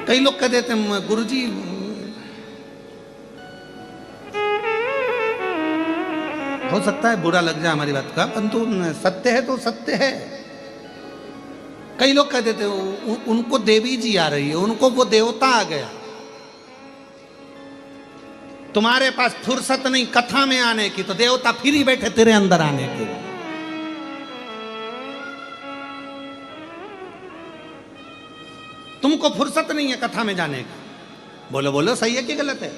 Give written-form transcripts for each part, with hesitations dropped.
कई लोग कह देते हैं गुरुजी हो सकता है बुरा लग जाए हमारी बात का, परंतु सत्य है तो सत्य है। कई लोग कह देते उनको देवी जी आ रही है, उनको वो देवता आ गया, तुम्हारे पास फुर्सत नहीं कथा में आने की, तो देवता फिर ही बैठे तेरे अंदर आने के। तुमको फुर्सत नहीं है कथा में जाने की। बोलो बोलो सही है कि गलत है?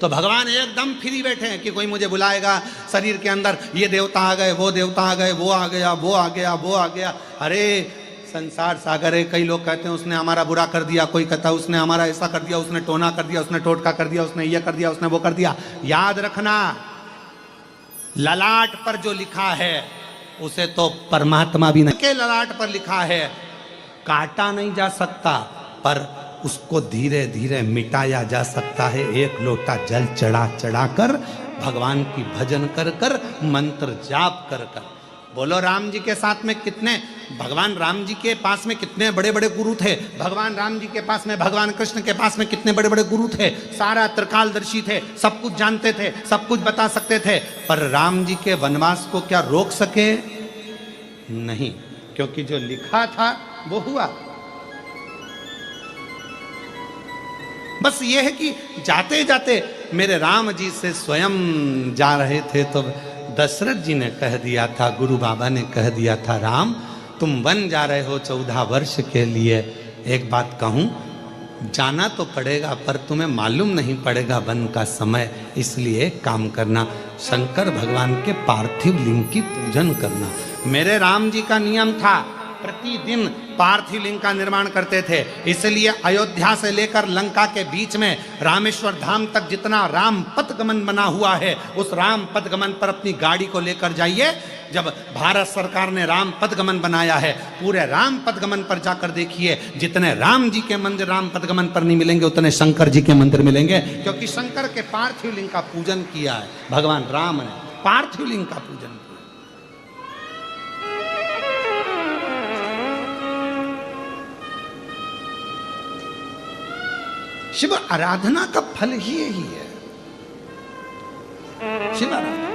तो भगवान एकदम फ्री बैठे हैं कि कोई मुझे बुलाएगा, शरीर के अंदर ये देवता आ गए, वो देवता आ गए, वो आ गया, वो आ गया, वो आ गया। अरे संसार सागर है। कई लोग कहते हैं उसने हमारा बुरा कर दिया, कोई कहता है उसने हमारा ऐसा कर दिया, उसने टोना कर दिया, उसने टोटका कर दिया, उसने ये कर दिया, उसने वो कर दिया। याद रखना, ललाट पर जो लिखा है उसे तो परमात्मा भी नहीं के ललाट पर लिखा है, काटा नहीं जा सकता, पर उसको धीरे धीरे मिटाया जा सकता है। एक लोटा जल चढ़ा चढ़ा कर, भगवान की भजन कर कर, मंत्र जाप कर कर। बोलो राम जी के साथ में कितने, भगवान राम जी के पास में कितने बड़े बड़े गुरु थे। भगवान राम जी के पास में, भगवान कृष्ण के पास में कितने बड़े बड़े गुरु थे। सारा त्रिकालदर्शी थे, सब कुछ जानते थे, सब कुछ बता सकते थे। पर राम जी के वनवास को क्या रोक सके? नहीं, क्योंकि जो लिखा था वो हुआ। बस ये है कि जाते जाते मेरे राम जी से स्वयं जा रहे थे तो दशरथ जी ने कह दिया था, गुरु बाबा ने कह दिया था, राम तुम वन जा रहे हो 14 वर्ष के लिए, एक बात कहूं, जाना तो पड़ेगा पर तुम्हें मालूम नहीं पड़ेगा वन का समय, इसलिए काम करना, शंकर भगवान के पार्थिव लिंग की पूजन करना। मेरे राम जी का नियम था प्रतिदिन पार्थिव लिंग का निर्माण करते थे, इसलिए अयोध्या से लेकर लंका के बीच में रामेश्वर धाम तक जितना राम पथगमन बना हुआ है, उस राम पथगमन पर अपनी गाड़ी को लेकर जाइए। जब भारत सरकार ने राम पथगमन बनाया है, पूरे राम पथगमन पर जाकर देखिए, जितने राम जी के मंदिर राम पथगमन पर नहीं मिलेंगे, उतने शंकर जी के मंदिर मिलेंगे, क्योंकि शंकर के पार्थिव लिंग का पूजन किया है भगवान राम ने, पार्थिव लिंग का पूजन किया। शिव आराधना का फल ही यही है, शिव आराधना।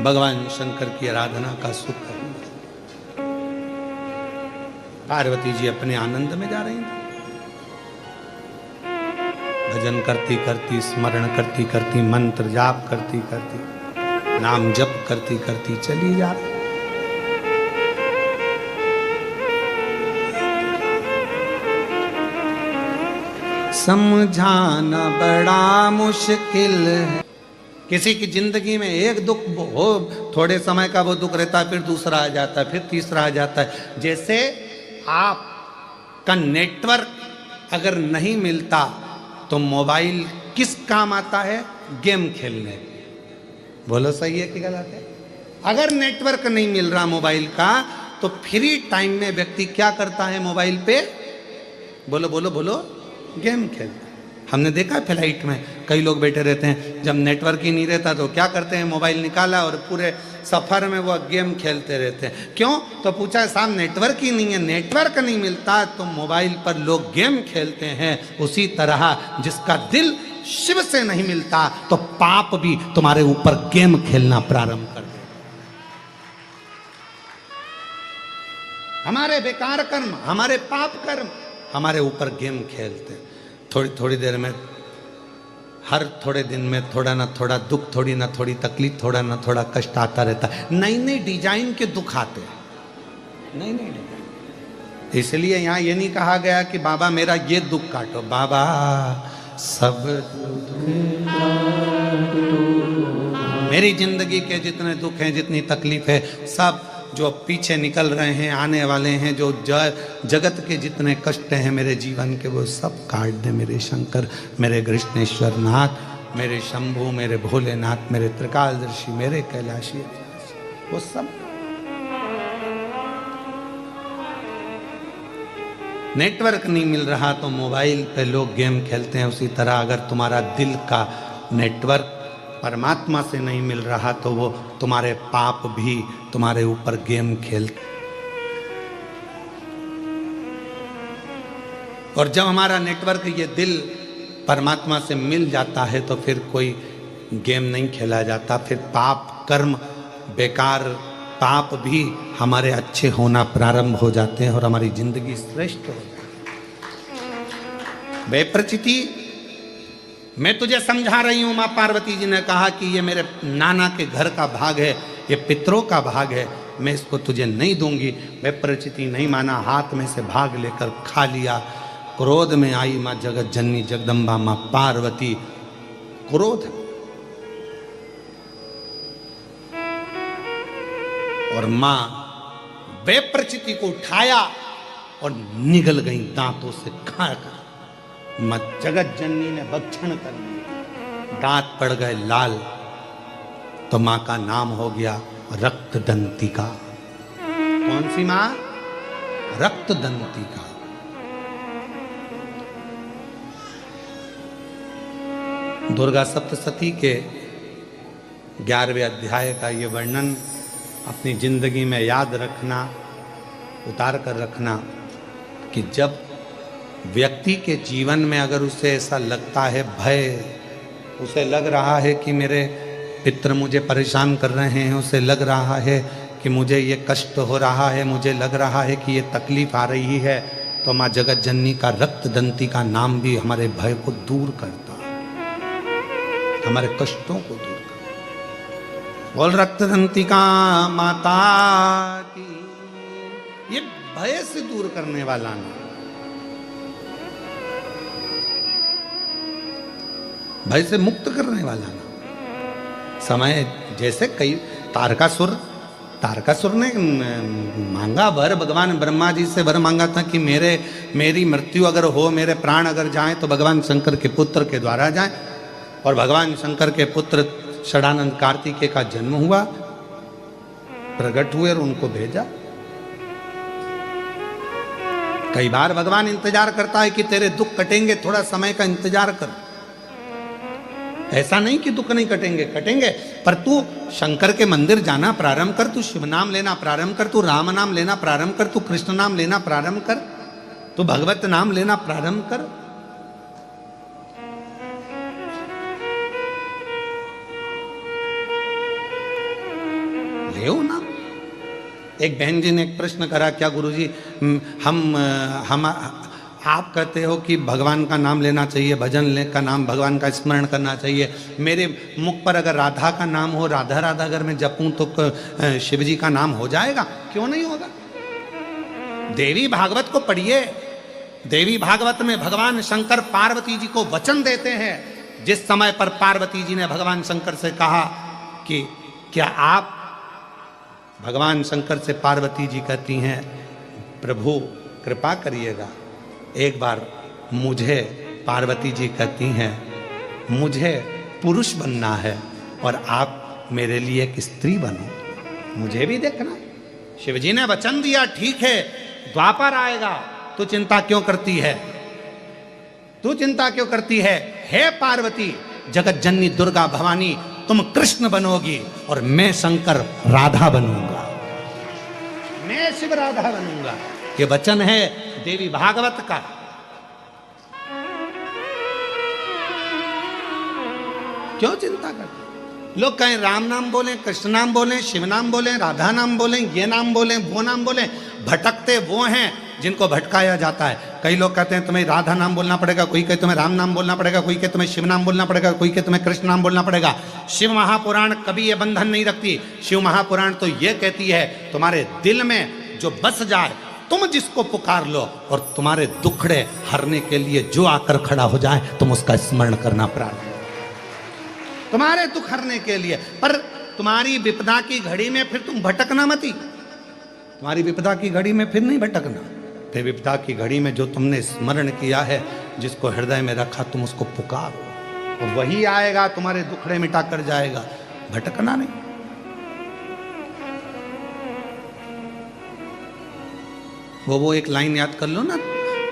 भगवान शंकर की आराधना का सुख है। पार्वती जी अपने आनंद में जा रही थी, भजन करती करती, स्मरण करती करती, मंत्र जाप करती करती, नाम जप करती करती चली जा रही। समझाना बड़ा मुश्किल है। किसी की जिंदगी में एक दुख हो, थोड़े समय का वो दुख रहता है, फिर दूसरा आ जाता है, फिर तीसरा आ जाता है। जैसे आपका नेटवर्क अगर नहीं मिलता तो मोबाइल किस काम आता है? गेम खेलने। बोलो सही है कि गलत है? अगर नेटवर्क नहीं मिल रहा मोबाइल का तो फ्री टाइम में व्यक्ति क्या करता है मोबाइल पे? बोलो बोलो बोलो, गेम खेलते। हमने देखा फ्लाइट में कई लोग बैठे रहते हैं, जब नेटवर्क ही नहीं रहता तो क्या करते हैं, मोबाइल निकाला और पूरे सफ़र में वो गेम खेलते रहते हैं। क्यों? तो पूछा साहब नेटवर्क ही नहीं है। नेटवर्क नहीं मिलता तो मोबाइल पर लोग गेम खेलते हैं। उसी तरह जिसका दिल शिव से नहीं मिलता तो पाप भी तुम्हारे ऊपर गेम खेलना प्रारंभ कर दे। हमारे बेकार कर्म, हमारे पाप कर्म हमारे ऊपर गेम खेलते हैं। थोड़ी थोड़ी देर में, हर थोड़े दिन में थोड़ा ना थोड़ा दुख, थोड़ी ना थोड़ी तकलीफ, थोड़ा ना थोड़ा कष्ट आता रहता है। नई नई डिजाइन के दुख आते हैं, नई नई डिजाइन। इसलिए यहाँ ये नहीं कहा गया कि बाबा मेरा ये दुख काटो, बाबा सब मेरी जिंदगी के जितने दुख हैं, जितनी तकलीफ है, सब जो पीछे निकल रहे हैं, आने वाले हैं, जो जगत के जितने कष्ट हैं मेरे जीवन के, वो सब काट दे मेरे शंकर, मेरे कृष्णेश्वर नाथ, मेरे शंभू, मेरे भोलेनाथ, मेरे त्रिकालदर्शी, मेरे कैलाशी, वो सब। नेटवर्क नहीं मिल रहा तो मोबाइल पे लोग गेम खेलते हैं। उसी तरह अगर तुम्हारा दिल का नेटवर्क परमात्मा से नहीं मिल रहा तो वो तुम्हारे पाप भी तुम्हारे ऊपर गेम खेलते। और जब हमारा नेटवर्क ये दिल परमात्मा से मिल जाता है तो फिर कोई गेम नहीं खेला जाता, फिर पाप कर्म बेकार, पाप भी हमारे अच्छे होना प्रारंभ हो जाते हैं और हमारी जिंदगी श्रेष्ठ हो जाती है। बेप्रचिति, मैं तुझे समझा रही हूं, मां पार्वती जी ने कहा कि ये मेरे नाना के घर का भाग है, ये पितरों का भाग है, मैं इसको तुझे नहीं दूंगी। बेप्रचिति नहीं माना, हाथ में से भाग लेकर खा लिया। क्रोध में आई मां जगत जननी जगदम्बा मां पार्वती, क्रोध, और मां बेप्रचिति को उठाया और निगल गई दांतों से खाकर। मां जगत जननी ने भक्षण कर लिया, दांत पड़ गए लाल, तो मां का नाम हो गया रक्तदंतिका। कौन सी मां? रक्तदंतिका। दुर्गा सप्तशती के 11वें अध्याय का ये वर्णन अपनी जिंदगी में याद रखना, उतार कर रखना कि जब व्यक्ति के जीवन में अगर उसे ऐसा लगता है, भय, उसे लग रहा है कि मेरे पितर मुझे परेशान कर रहे हैं, उसे लग रहा है कि मुझे ये कष्ट हो रहा है, मुझे लग रहा है कि ये तकलीफ आ रही है, तो माँ जगत जननी का रक्तदंती का नाम भी हमारे भय को दूर करता, हमारे कष्टों को दूर करता। बोल रक्तदंतिका माता की, ये भय से दूर करने वाला नाम, भय से मुक्त करने वाला नाम। समय जैसे कई तारकासुर ने मांगा वर, भगवान ब्रह्मा जी से वर मांगा था कि मेरी मृत्यु अगर हो, मेरे प्राण अगर जाएं तो भगवान शंकर के पुत्र के द्वारा जाएं। और भगवान शंकर के पुत्र षडानंद कार्तिकेय का जन्म हुआ, प्रकट हुए और उनको भेजा। कई बार भगवान इंतजार करता है कि तेरे दुख कटेंगे, थोड़ा समय का इंतजार कर। ऐसा नहीं कि दुख नहीं कटेंगे, कटेंगे, पर तू शंकर के मंदिर जाना प्रारंभ कर, तू शिव नाम लेना प्रारंभ कर, तू राम नाम लेना प्रारंभ कर, तू कृष्ण नाम लेना प्रारंभ कर, तू भगवत नाम लेना प्रारंभ कर। ले ना। एक बहन जी ने एक प्रश्न करा, क्या गुरुजी हम आप कहते हो कि भगवान का नाम लेना चाहिए, भजन ले का नाम, भगवान का स्मरण करना चाहिए, मेरे मुख पर अगर राधा का नाम हो, राधा राधा अगर मैं जपूं तो शिव जी का नाम हो जाएगा? क्यों नहीं होगा? देवी भागवत को पढ़िए। देवी भागवत में भगवान शंकर पार्वती जी को वचन देते हैं। जिस समय पर पार्वती जी ने भगवान शंकर से कहा कि क्या आप, भगवान शंकर से पार्वती जी कहती हैं, प्रभु कृपा करिएगा, एक बार मुझे, पार्वती जी कहती हैं, मुझे पुरुष बनना है और आप मेरे लिए एक स्त्री बनो, मुझे भी देखना। शिवजी ने वचन दिया, ठीक है, द्वापर आएगा, तू चिंता क्यों करती है, तू चिंता क्यों करती है? हे पार्वती, जगत जननी दुर्गा भवानी, तुम कृष्ण बनोगी और मैं शंकर राधा बनूंगा, मैं शिव राधा बनूंगा। ये वचन है देवी भागवत का। क्यों चिंता करते? लोग कहें राम नाम बोलें, कृष्ण नाम बोलें, शिव नाम बोलें, राधा नाम बोलें, ये नाम बोलें, वो नाम बोलें, भटकते वो हैं जिनको भटकाया जाता है। कई लोग कहते हैं तुम्हें राधा नाम बोलना पड़ेगा, कोई कहे तुम्हें राम नाम बोलना पड़ेगा, कोई कहे तुम्हें शिव नाम बोलना पड़ेगा, कोई कहे तुम्हें कृष्ण नाम बोलना पड़ेगा। शिव महापुराण कभी ये बंधन नहीं रखती। शिव महापुराण तो ये कहती है तुम्हारे दिल में जो बस जाए, तुम जिसको पुकार लो, और तुम्हारे दुखड़े हरने के लिए जो आकर खड़ा हो जाए, तुम उसका स्मरण करना प्रारंभ, तुम्हारे दुख हरने के लिए। पर तुम्हारी विपदा की घड़ी में फिर तुम भटकना मती, तुम्हारी विपदा की घड़ी में फिर नहीं भटकना। ते विपदा की घड़ी में जो तुमने स्मरण किया है, जिसको हृदय में रखा, तुम उसको पुकारो, और वही आएगा, तुम्हारे दुखड़े मिटा कर जाएगा, भटकना नहीं। वो एक लाइन याद कर लो ना,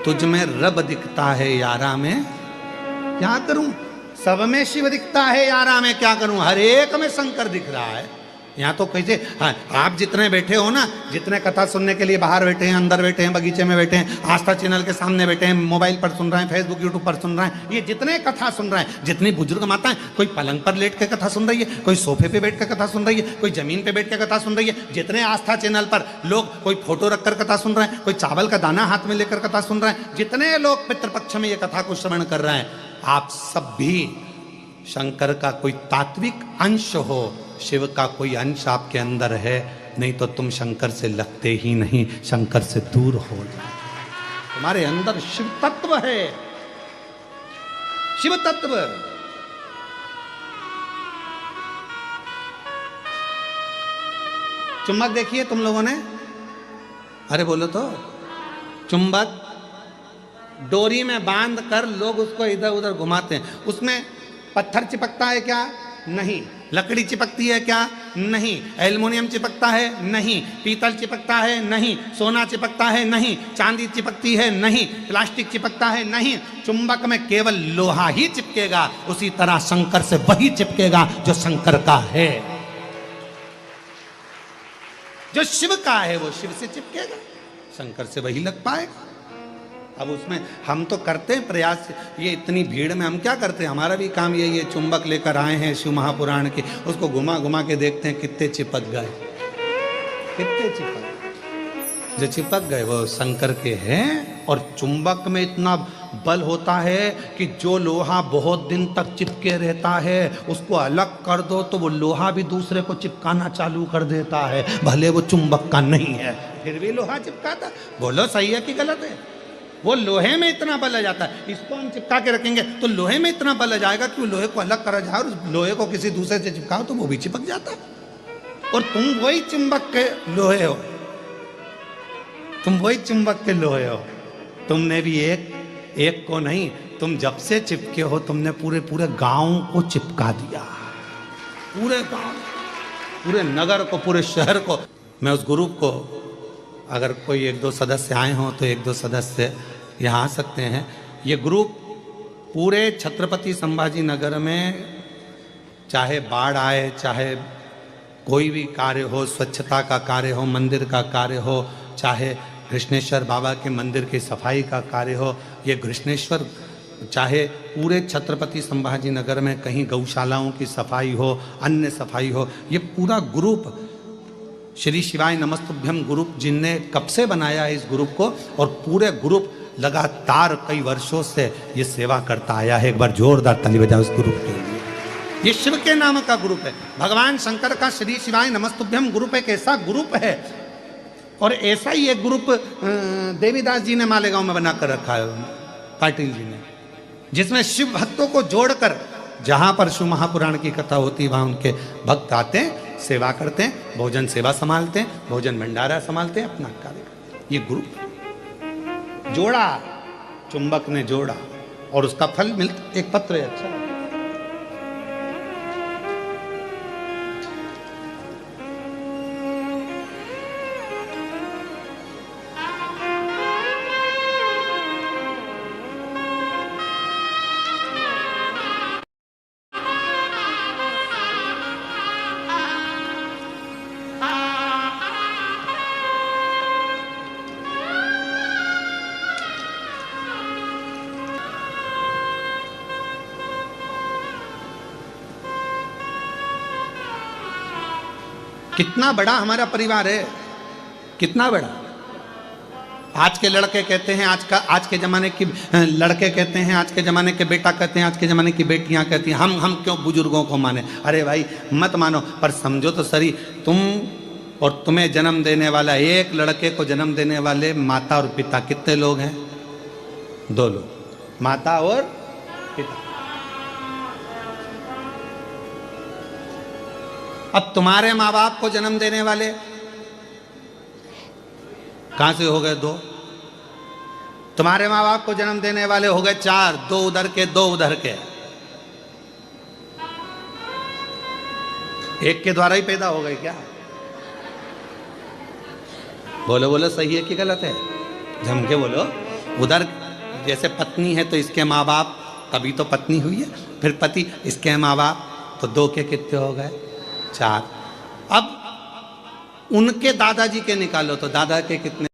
तुझ में रब दिखता है यारा में, क्या करूं सब में शिव दिखता है यारा, मैं क्या करूं, हर एक में शंकर दिख रहा है। यहाँ तो कैसे, हाँ, आप जितने बैठे हो ना, जितने कथा सुनने के लिए बाहर बैठे हैं, अंदर बैठे हैं, बगीचे में बैठे हैं, आस्था चैनल के सामने बैठे हैं, मोबाइल पर सुन रहे हैं, फेसबुक यूट्यूब पर सुन रहे हैं, ये जितने कथा सुन रहे हैं, जितनी बुजुर्ग माताएं, कोई पलंग पर लेट के कथा सुन रही है, कोई सोफे पे बैठ के कथा सुन रही है, कोई जमीन पे बैठ के कथा सुन रही है, जितने आस्था चैनल पर लोग कोई फोटो रखकर कथा सुन रहे हैं, कोई चावल का दाना हाथ में लेकर कथा सुन रहे हैं, जितने लोग पितृपक्ष में ये कथा को श्रवण कर रहे हैं, आप सब भी शंकर का कोई तात्विक अंश हो, शिव का कोई अंश आपके अंदर है, नहीं तो तुम शंकर से लगते ही नहीं, शंकर से दूर हो जाते। तुम्हारे अंदर शिव तत्व है, शिव तत्व। चुंबक देखिए तुम लोगों ने, अरे बोलो तो, चुंबक डोरी में बांध कर लोग उसको इधर उधर घुमाते हैं, उसमें पत्थर चिपकता है क्या? नहीं। लकड़ी चिपकती है क्या? नहीं। एल्युमिनियम चिपकता है? नहीं। पीतल चिपकता है? नहीं। सोना चिपकता है? नहीं। चांदी चिपकती है? नहीं। प्लास्टिक चिपकता है? नहीं। चुंबक में केवल लोहा ही चिपकेगा, उसी तरह शंकर से वही चिपकेगा जो शंकर का है, जो शिव का है वो शिव से चिपकेगा, शंकर से वही लग पाएगा। अब उसमें हम तो करते हैं प्रयास, ये इतनी भीड़ में हम क्या करते हैं, हमारा भी काम यही है, चुंबक लेकर आए हैं शिव महापुराण के, उसको घुमा घुमा के देखते हैं कितने चिपक गए, कितने चिपक, जो चिपक गए वो शंकर के हैं। और चुंबक में इतना बल होता है कि जो लोहा बहुत दिन तक चिपके रहता है, उसको अलग कर दो तो वो लोहा भी दूसरे को चिपकाना चालू कर देता है, भले वो चुंबक का नहीं है, फिर भी लोहा चिपकाता। बोलो सही है कि गलत है? वो लोहे में इतना बल आ जाता है, इसको हम चिपका के रखेंगे तो लोहे में इतना बल आ जाएगा कि वो लोहे को अलग करा जाए और उस लोहे को किसी दूसरे से चिपकाओ तो वो भी चिपक जाता है। और तुम वही चुंबक के लोहे हो, तुम वही चुंबक के लोहे हो। तुमने भी एक को नहीं, तुम जब से चिपके हो तुमने पूरे पूरे गांव को चिपका दिया, पूरे गांव, पूरे नगर को, पूरे शहर को। मैं उस ग्रुप को, अगर कोई एक दो सदस्य आए हों तो एक दो सदस्य यहाँ आ सकते हैं। ये ग्रुप पूरे छत्रपति संभाजी नगर में, चाहे बाढ़ आए, चाहे कोई भी कार्य हो, स्वच्छता का कार्य हो, मंदिर का कार्य हो, चाहे कृष्णेश्वर बाबा के मंदिर की सफाई का कार्य हो, ये कृष्णेश्वर, चाहे पूरे छत्रपति संभाजी नगर में कहीं गौशालाओं की सफाई हो, अन्य सफाई हो, ये पूरा ग्रुप श्री शिवाय नमस्तुभ्यम ग्रुप जिनने कब से बनाया है इस ग्रुप को, और पूरे ग्रुप लगातार कई वर्षों से ये सेवा करता आया है। एक बार जोरदार ताली बजाओ इस ग्रुप के लिए। ये शिव के नाम का ग्रुप है, भगवान शंकर का श्री शिवाय नमस्तुभ्यम ग्रुप एक ऐसा ग्रुप है, और ऐसा ही एक ग्रुप देवीदास जी ने मालेगांव में बनाकर रखा है, पाटिल जी ने, जिसमें शिव भक्तों को जोड़कर, जहां पर शिव महापुराण की कथा होती वहां उनके भक्त आते हैं, सेवा करते हैं, भोजन सेवा संभालते हैं, भोजन भंडारा संभालते हैं, अपना कार्य करते हैं। ये ग्रुप जोड़ा, चुंबक ने जोड़ा और उसका फल मिलता, एक पत्र है। अच्छा कितना बड़ा हमारा परिवार है, कितना बड़ा। आज के लड़के कहते हैं, आज के ज़माने की लड़के कहते हैं, आज के ज़माने के बेटा कहते हैं, आज के ज़माने की बेटियां कहती हैं, हम क्यों बुजुर्गों को माने। अरे भाई मत मानो, पर समझो तो सही, तुम और तुम्हें जन्म देने वाला, एक लड़के को जन्म देने वाले माता और पिता कितने लोग हैं? 2 लोग, माता और पिता। अब तुम्हारे माँ बाप को जन्म देने वाले कहां से हो गए? 2। तुम्हारे माँ बाप को जन्म देने वाले हो गए 4, 2 उधर के 2 उधर के, एक के द्वारा ही पैदा हो गए क्या? बोलो बोलो सही है कि गलत है? जम के बोलो। उधर जैसे पत्नी है तो इसके माँ बाप तभी तो पत्नी हुई है। फिर पति, इसके माँ बाप, तो 2 के कितने हो गए? 4। अब उनके दादाजी के निकालो तो दादा के कितने?